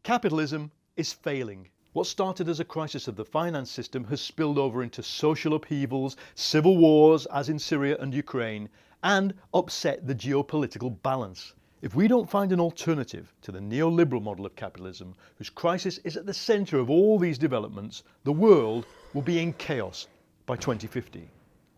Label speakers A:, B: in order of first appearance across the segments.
A: Capitalism is failing. What started as a crisis of the finance system has spilled over into social upheavals, civil wars as in Syria and Ukraine, and upset the geopolitical balance. If we don't find an alternative to the neoliberal model of capitalism, whose crisis is at the centre of all these developments, the world will be in chaos by 2050.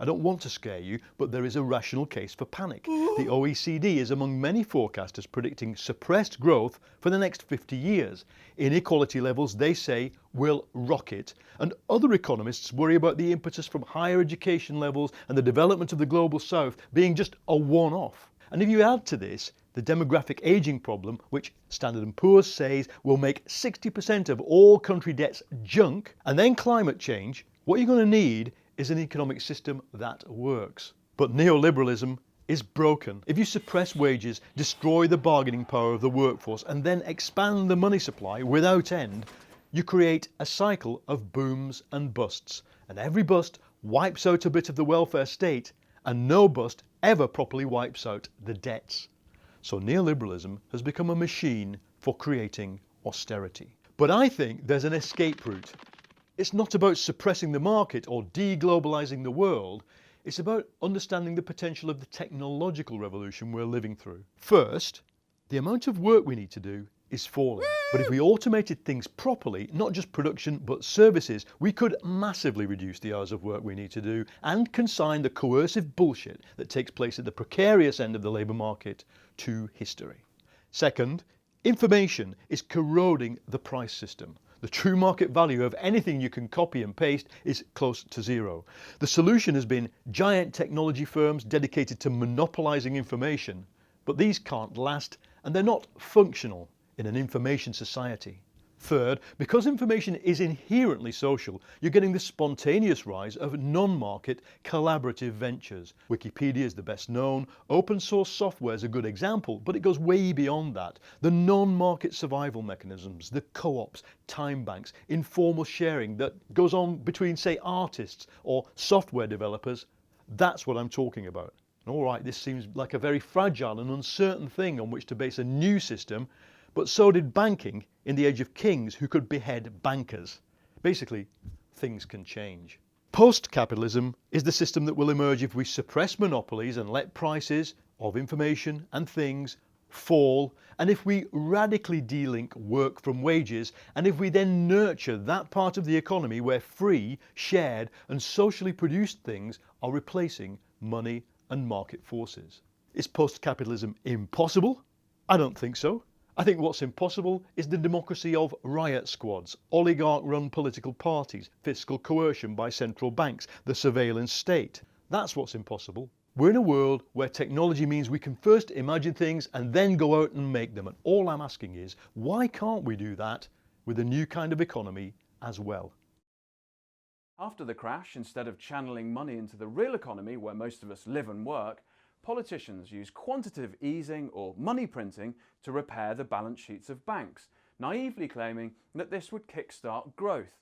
A: I don't want to scare you, but there is a rational case for panic. The OECD is among many forecasters predicting suppressed growth for the next 50 years. Inequality levels, they say, will rocket, and other economists worry about the impetus from higher education levels and the development of the global south being just a one-off. And if you add to this the demographic ageing problem, which Standard & Poor's says will make 60% of all country debts junk, and then climate change, what you're going to need is an economic system that works. But neoliberalism is broken. If you suppress wages, destroy the bargaining power of the workforce, and then expand the money supply without end, you create a cycle of booms and busts. And every bust wipes out a bit of the welfare state, and no bust ever properly wipes out the debts. So neoliberalism has become a machine for creating austerity. But I think there's an escape route. It's not about suppressing the market or deglobalizing the world. It's about understanding the potential of the technological revolution we're living through. First, the amount of work we need to do is falling. But if we automated things properly, not just production but services, we could massively reduce the hours of work we need to do and consign the coercive bullshit that takes place at the precarious end of the labour market to history. Second, information is corroding the price system. The true market value of anything you can copy and paste is close to zero. The solution has been giant technology firms dedicated to monopolising information, but these can't last and they're not functional in an information society. Third, because information is inherently social, you're getting the spontaneous rise of non-market collaborative ventures. Wikipedia is the best known. Open source software is a good example, but it goes way beyond that. The non-market survival mechanisms, the co-ops, time banks, informal sharing that goes on between, say, artists or software developers, that's what I'm talking about. All right, this seems like a very fragile and uncertain thing on which to base a new system, but so did banking in the age of kings who could behead bankers. Basically, things can change. Post-capitalism is the system that will emerge if we suppress monopolies and let prices of information and things fall, and if we radically delink work from wages, and if we then nurture that part of the economy where free, shared and socially produced things are replacing money and market forces. Is post-capitalism impossible? I don't think so. I think what's impossible is the democracy of riot squads, oligarch-run political parties, fiscal coercion by central banks, the surveillance state. That's what's impossible. We're in a world where technology means we can first imagine things and then go out and make them. And all I'm asking is, why can't we do that with a new kind of economy as well?
B: After the crash, instead of channeling money into the real economy where most of us live and work, politicians use quantitative easing or money printing to repair the balance sheets of banks, naively claiming that this would kickstart growth.